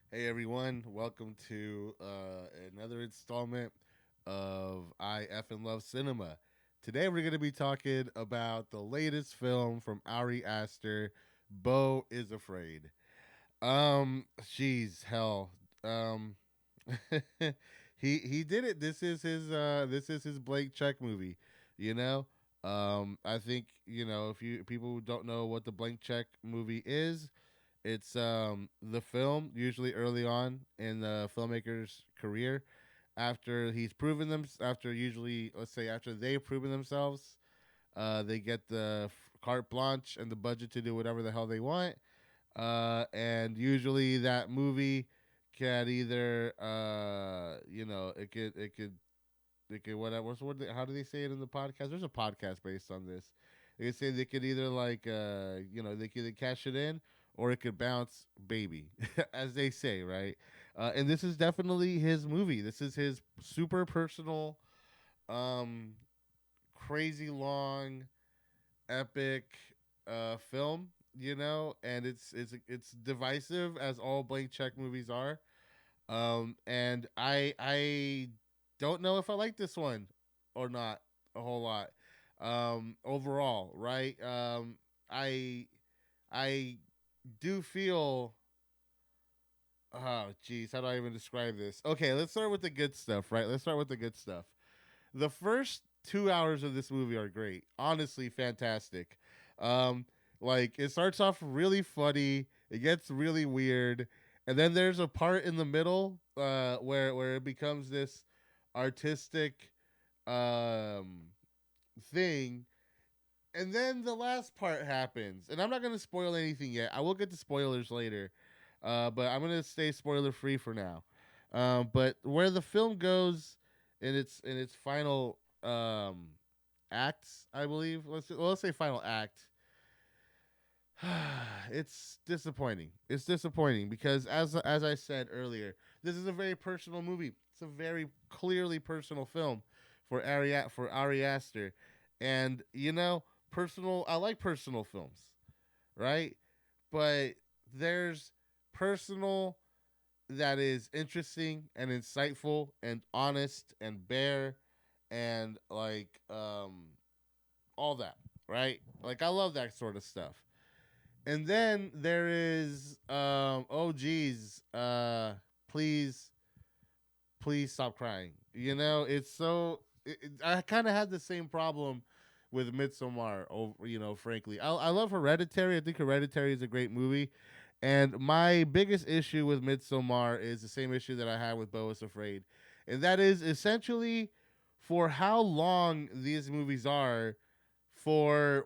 Hey everyone, welcome to another installment of I F and Love Cinema. Today we're going to be talking about the latest film from Ari Aster, Beau is Afraid. Jeez, hell. Um, he did it. This is his blank check movie. You know, I think if you people who don't know what the blank check movie is, it's the film usually early on in the filmmaker's career after he's proven them after usually let's say after they've proven themselves, they get the carte blanche and the budget to do whatever the hell they want, and usually that movie can either it could whatever how do they say it in the podcast? There's a podcast based on this. They could say they could either they could either cash it in or it could bounce baby, as they say, right? And this is definitely his movie. This is his super personal, um, crazy long, epic film. And it's divisive as all blank check movies are. And I don't know if I like this one or not a whole lot. Overall, right? I I do feel. Oh, geez, how do I even describe this? Okay, let's start with the good stuff, right? Let's start with the good stuff. The first 2 hours of this movie are great. Honestly, fantastic. Um, like it starts off really funny. It gets really weird, and then there's a part in the middle where it becomes this artistic um, thing, and then the last part happens. And I'm not gonna spoil anything yet. I will get to spoilers later, but I'm gonna stay spoiler free for now. But where the film goes in its final acts, I believe. Let's say final act. It's disappointing. It's disappointing because as I said earlier, this is a very personal movie. It's a very clearly personal film for Ari Aster, and personal. I like personal films, right? But there's personal that is interesting and insightful and honest and bare and all that, right? Like I love that sort of stuff. And then there is oh geez, please please stop crying. It's so I kind of had the same problem with Midsommar. Frankly, I love Hereditary. I think Hereditary is a great movie, and my biggest issue with Midsommar is the same issue that I had with Beau is Afraid, and that is essentially for how long these movies are, for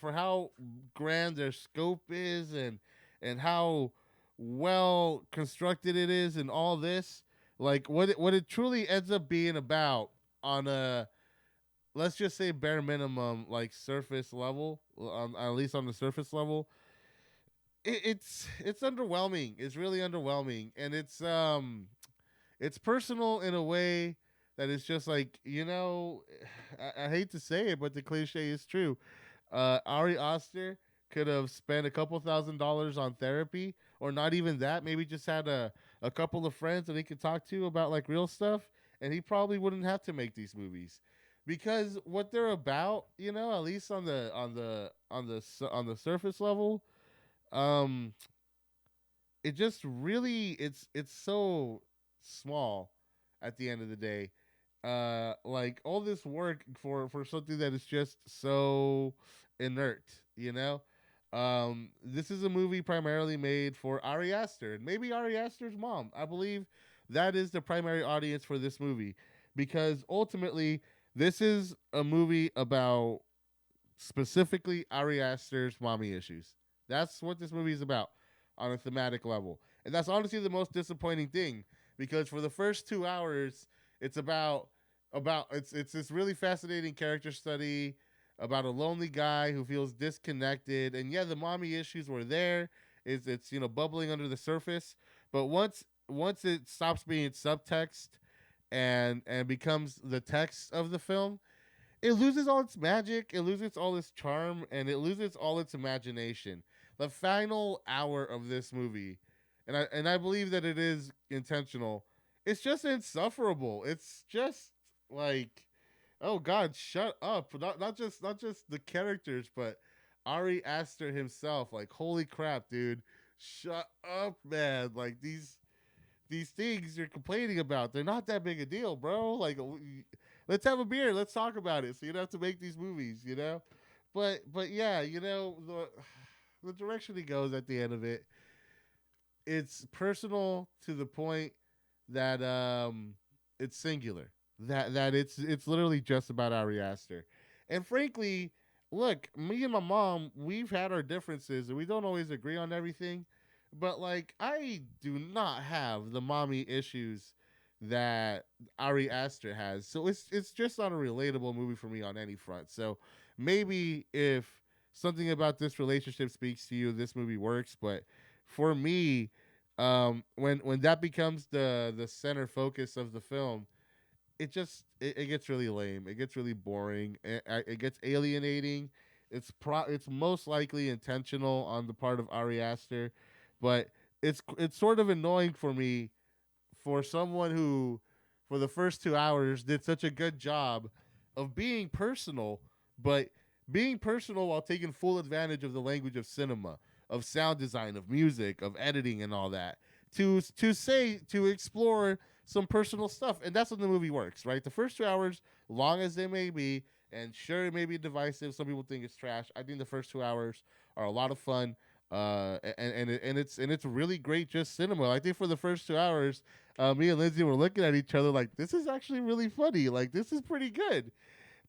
how grand their scope is, and how well constructed it is, and all this, like what it truly ends up being about on a, let's just say, bare minimum, like surface level, at least on the surface level, it's underwhelming. It's really underwhelming, and it's personal in a way that is just like, I hate to say it, but the cliche is true. Ari Aster could have spent a couple $1,000s on therapy, or not even that. Maybe just had a couple of friends that he could talk to about like real stuff, and he probably wouldn't have to make these movies because what they're about, at least on the surface level, um, it just really it's so small at the end of the day. Like all this work for something that is just so inert, you know. This is a movie primarily made for Ari Aster and maybe Ari Aster's mom. I believe that is the primary audience for this movie because ultimately this is a movie about specifically Ari Aster's mommy issues. That's what this movie is about on a thematic level. And that's honestly the most disappointing thing because for the first 2 hours, it's about it's this really fascinating character study about a lonely guy who feels disconnected. And yeah, the mommy issues were there. It's bubbling under the surface. But once it stops being subtext and becomes the text of the film, it loses all its magic, it loses all its charm, and it loses all its imagination. The final hour of this movie, and I believe that it is intentional. It's just insufferable. It's just like, oh God, shut up! Not just the characters, but Ari Aster himself. Like, holy crap, dude, shut up, man! Like these things you're complaining about, they're not that big a deal, bro. Like, let's have a beer, let's talk about it. So you don't have to make these movies, you know. But yeah, the direction he goes at the end of it, it's personal to the point that it's singular. That it's literally just about Ari Aster. And frankly, look, me and my mom, we've had our differences and we don't always agree on everything. But like, I do not have the mommy issues that Ari Aster has. So it's just not a relatable movie for me on any front. So maybe if something about this relationship speaks to you, this movie works. But for me, when that becomes the center focus of the film, it gets really lame. It gets really boring. It gets alienating. It's most likely intentional on the part of Ari Aster, but it's sort of annoying for me, for someone who, for the first 2 hours, did such a good job of being personal, but being personal while taking full advantage of the language of cinema, of sound design, of music, of editing, and all that. To explore some personal stuff, and that's when the movie works, right? The first 2 hours, long as they may be, and sure, it may be divisive. Some people think it's trash. I think the first 2 hours are a lot of fun. And it's really great, just cinema. I think for the first 2 hours, me and Lindsay were looking at each other like, this is actually really funny. Like, this is pretty good.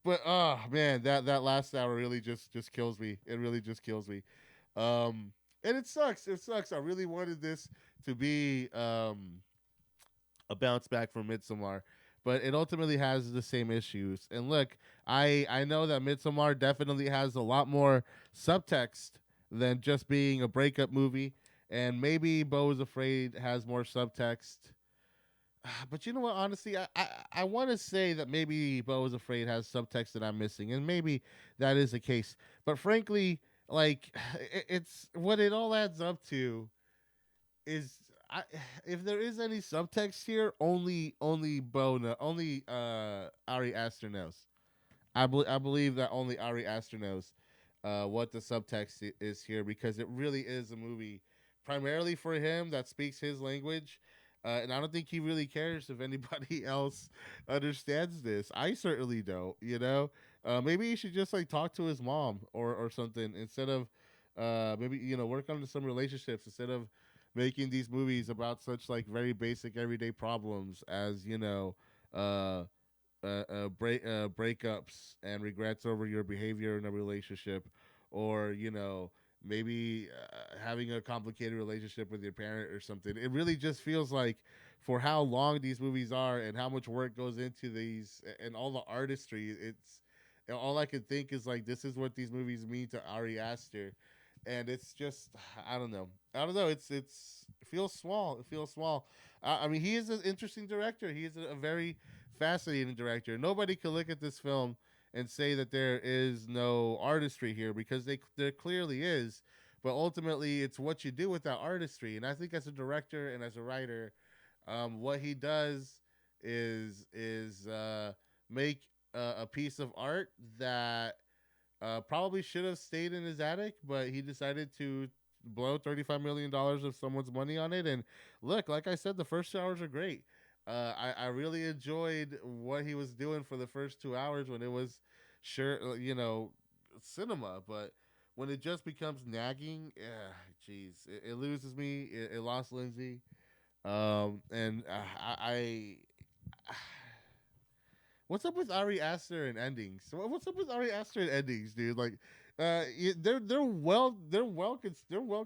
But oh man, that last hour really just kills me. It really just kills me. Um, and it sucks. It sucks. I really wanted this to be a bounce back from Midsommar, but it ultimately has the same issues. And look, I know that Midsommar definitely has a lot more subtext than just being a breakup movie, and maybe Beau is Afraid has more subtext. But you know what? Honestly, I want to say that maybe Beau is Afraid has subtext that I'm missing, and maybe that is the case. But frankly, like, it's what it all adds up to is, I, if there is any subtext here, only Bona, only Ari Aster knows. I believe that only Ari Aster knows what the subtext is here, because it really is a movie primarily for him that speaks his language. And I don't think he really cares if anybody else understands this. I certainly don't. Maybe he should just like talk to his mom or something, instead of maybe work on some relationships, instead of making these movies about such like very basic everyday problems as uh, breakups and regrets over your behavior in a relationship, or maybe having a complicated relationship with your parent or something. It really just feels like, for how long these movies are and how much work goes into these and all the artistry, it's all I can think is like, this is what these movies mean to Ari Aster. And it's just, I don't know. It feels small. It feels small. I mean, he is an interesting director. He is a very fascinating director. Nobody could look at this film and say that there is no artistry here, because there clearly is. But ultimately, it's what you do with that artistry. And I think as a director and as a writer, what he does is make a piece of art that probably should have stayed in his attic, but he decided to blow $35 million of someone's money on it. And look, like I said, the first 2 hours are great. I really enjoyed what he was doing for the first 2 hours, when it was sure cinema, but when it just becomes nagging, yeah, jeez, it loses me. It lost Lindsay, and what's up with Ari Aster and endings? What's up with Ari Aster and endings, dude? Like, they're well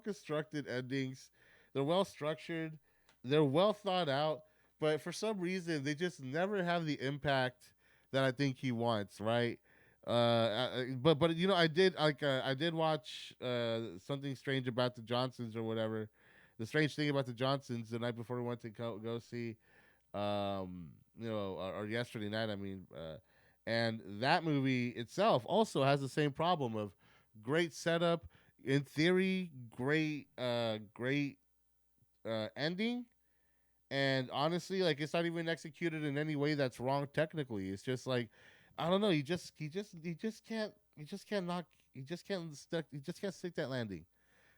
constructed endings. They're well structured. They're well thought out. But for some reason, they just never have the impact that I think he wants. Right. But I did watch something strange about the Johnsons or whatever. The strange thing about the Johnsons the night before we went to go see or yesterday night. I mean, and that movie itself also has the same problem of great setup, in theory, great ending. And honestly, like it's not even executed in any way that's wrong technically. It's just like I don't know. He just can't knock. He just can't stick that landing.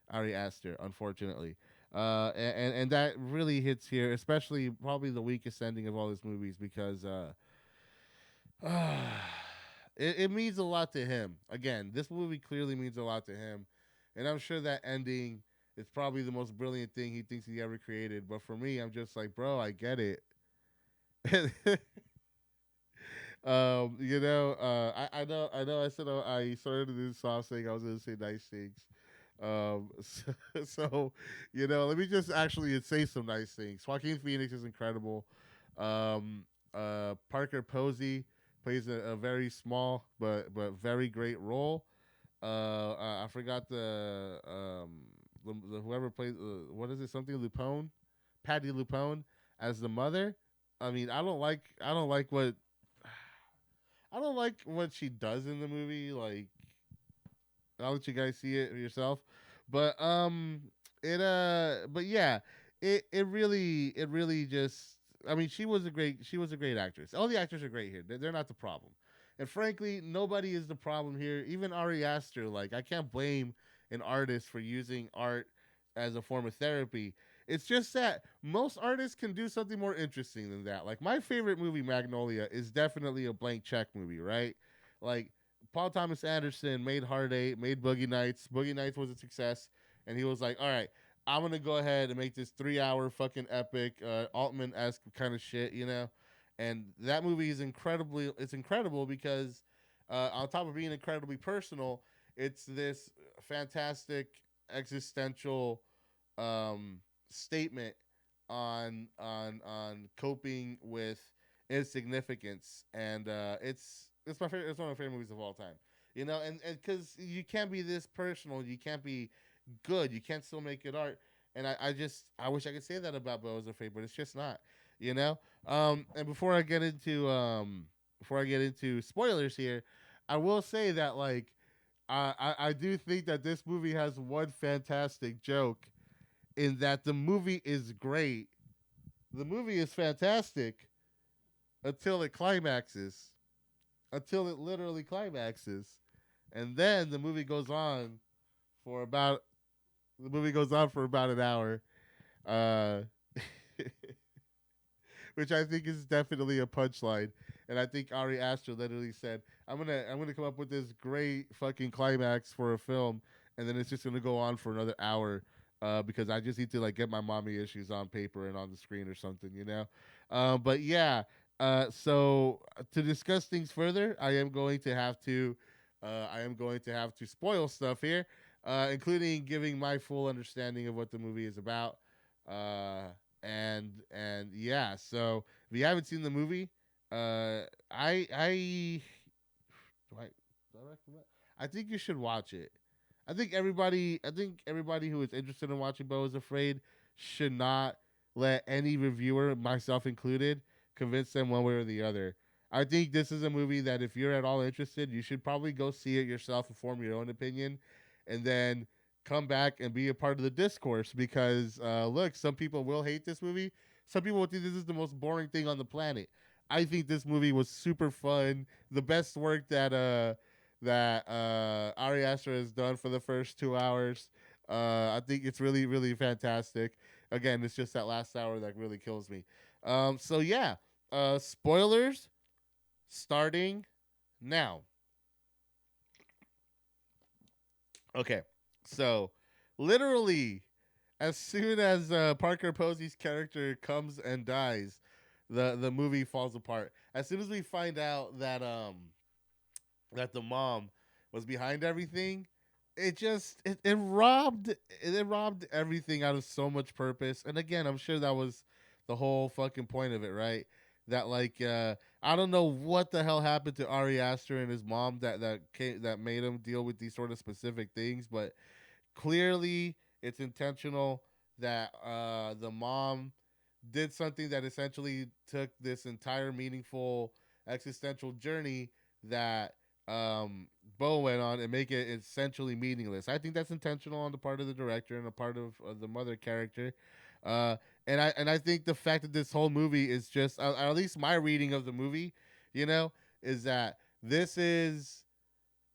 Ari Aster, unfortunately. And that really hits here, especially probably the weakest ending of all his movies because it means a lot to him. Again, this movie clearly means a lot to him, and I'm sure that ending is probably the most brilliant thing he thinks he ever created. But for me, I'm just like, bro, I get it. I know. I said I started this off saying I was going to say nice things. So, let me just actually say some nice things. Joaquin Phoenix is incredible. Parker Posey plays a very small but very great role. I forgot the whoever plays what is it something Lupone, Patty Lupone as the mother. I mean, I don't like what she does in the movie. Like, I'll let you guys see it yourself. But but yeah, it really just. I mean, she was a great actress. All the actors are great here. They're not the problem, and frankly, nobody is the problem here. Even Ari Aster, like I can't blame an artist for using art as a form of therapy. It's just that most artists can do something more interesting than that. Like my favorite movie, Magnolia, is definitely a blank check movie, right? Like Paul Thomas Anderson made Hard Eight, made Boogie Nights. Boogie Nights was a success, and he was like, "All right, I'm gonna go ahead and make this 3 hour fucking epic, Altman esque kind of shit," you know. And that movie is incredibly. It's incredible because, on top of being incredibly personal, it's this fantastic existential um, statement on coping with insignificance, and it's my favorite. It's one of my favorite movies of all time. And because you can't be this personal, you can't be good, you can't still make it art. And I wish I could say that about Beau is Afraid, but it's just not. You know. And before I get into spoilers here, I will say that like I do think that this movie has one fantastic joke in that the movie is great. The movie is fantastic until it climaxes, until it literally climaxes, and then for about the movie goes on for about an hour, uh, which I think is definitely a punchline. And I think Ari Aster literally said, "I'm gonna come up with this great fucking climax for a film, and then it's just gonna go on for another hour, because I just need to like get my mommy issues on paper and on the screen or something, you know." But yeah, so to discuss things further, I am going to have to spoil stuff here, including giving my full understanding of what the movie is about. And yeah, so if you haven't seen the movie, I do I, do I recommend? I think you should watch it. I think everybody who is interested in watching Beau is Afraid should not let any reviewer, myself included, convince them one way or the other. I think this is a movie that if you're at all interested, you should probably go see it yourself and form your own opinion, and then come back and be a part of the discourse. Because look, some people will hate this movie. Some people will think this is the most boring thing on the planet. I think this movie was super fun. The best work that Ari Aster has done for the first 2 hours. I think it's really, really fantastic. Again, it's just that last hour that really kills me. So yeah, spoilers starting now. Okay, so literally, as soon as Parker Posey's character comes and dies, the movie falls apart. As soon as we find out that the mom was behind everything, it robbed everything out of so much purpose. And again, I'm sure that was the whole fucking point of it, right? That like I don't know what the hell happened to Ari Aster and his mom that made him deal with these sort of specific things, but clearly it's intentional that the mom did something that essentially took this entire meaningful existential journey that Beau went on and make it essentially meaningless. I think that's intentional on the part of the director and a part of the mother character. Uh, and I think the fact that this whole movie is just, at least my reading of the movie, you know, is that this is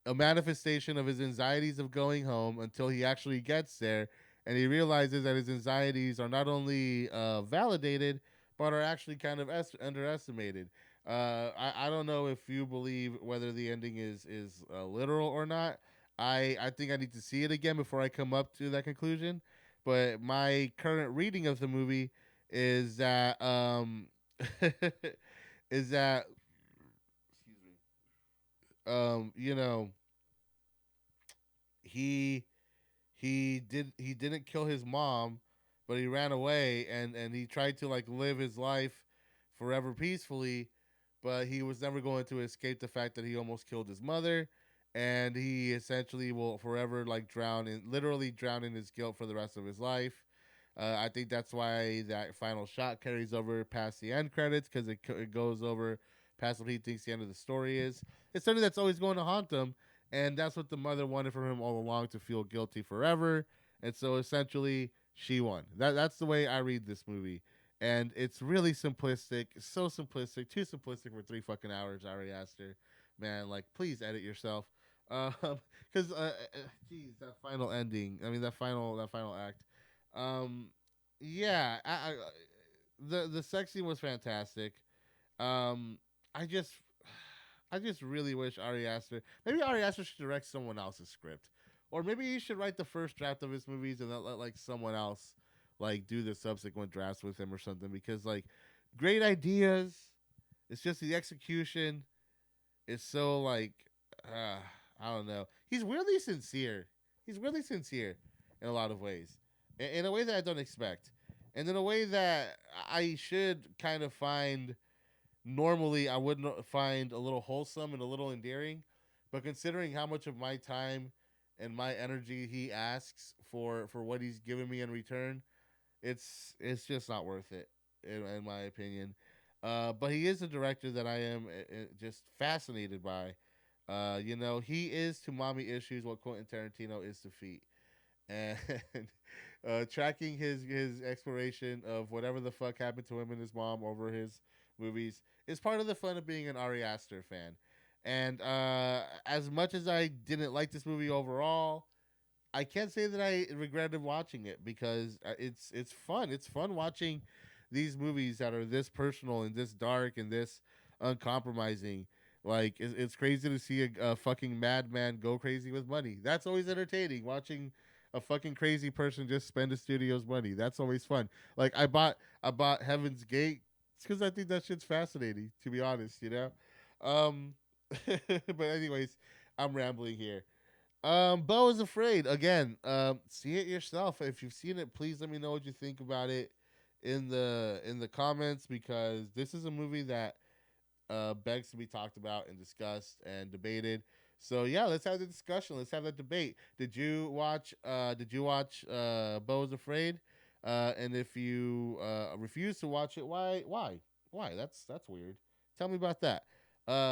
a manifestation of his anxieties of going home until he actually gets there and he realizes that his anxieties are not only validated but are actually kind of underestimated. I don't know if you believe whether the ending is literal or not. I think I need to see it again before I come up to that conclusion. But my current reading of the movie is that is that excuse me, you know, he he didn't kill his mom, but he ran away and he tried to like live his life forever peacefully, but he was never going to escape the fact that he almost killed his mother, and he essentially will forever like drown in literally drown in his guilt for the rest of his life. I think that's why that final shot carries over past the end credits because it goes over past what he thinks the end of the story is. It's something that's always going to haunt him, and that's what the mother wanted from him all along, to feel guilty forever. And so essentially, she won. That's the way I read this movie, and it's really simplistic, so simplistic, too simplistic for 3 fucking hours. Ari Aster, man, like please edit yourself, because geez, that final ending. I mean, that final act. Um, yeah, the sex scene was fantastic. Um, I just I just really wish Ari Aster. Maybe Ari Aster should direct someone else's script, or maybe he should write the first draft of his movies and then let like someone else like do the subsequent drafts with him or something. Because like great ideas, it's just the execution is so like uh, I don't know. He's weirdly sincere. He's really sincere in a lot of ways, in a way that I don't expect, and in a way that I should kind of find normally I would not find a little wholesome and a little endearing, but considering how much of my time and my energy he asks for what he's giving me in return, it's just not worth it in my opinion. But he is a director that I am just fascinated by. He is to mommy issues what Quentin Tarantino is to feet, and tracking his exploration of whatever the fuck happened to him and his mom over his movies is part of the fun of being an Ari Aster fan. And as much as I didn't like this movie overall, I can't say that I regretted watching it because it's fun. It's fun watching these movies that are this personal and this dark and this uncompromising. Like it's crazy to see a fucking madman go crazy with money. That's always entertaining. Watching a fucking crazy person just spend the studio's money. That's always fun. Like I bought Heaven's Gate because I think that shit's fascinating. To be honest, you know. Um, but anyways, I'm rambling here. Beau is Afraid. Again, see it yourself. If you've seen it, please let me know what you think about it in the comments, because this is a movie that begs to be talked about and discussed and debated. So yeah, let's have the discussion. Let's have that debate. Did you watch Beau is Afraid? And if you refuse to watch it, why? Why? That's weird. Tell me about that.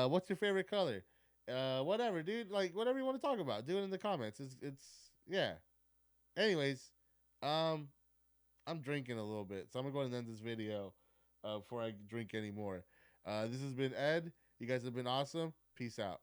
What's your favorite color? Whatever, dude. Like whatever you want to talk about, do it in the comments. It's yeah. Anyways, um, I'm drinking a little bit, so I'm gonna go ahead and end this video before I drink anymore. This has been Ed. You guys have been awesome. Peace out.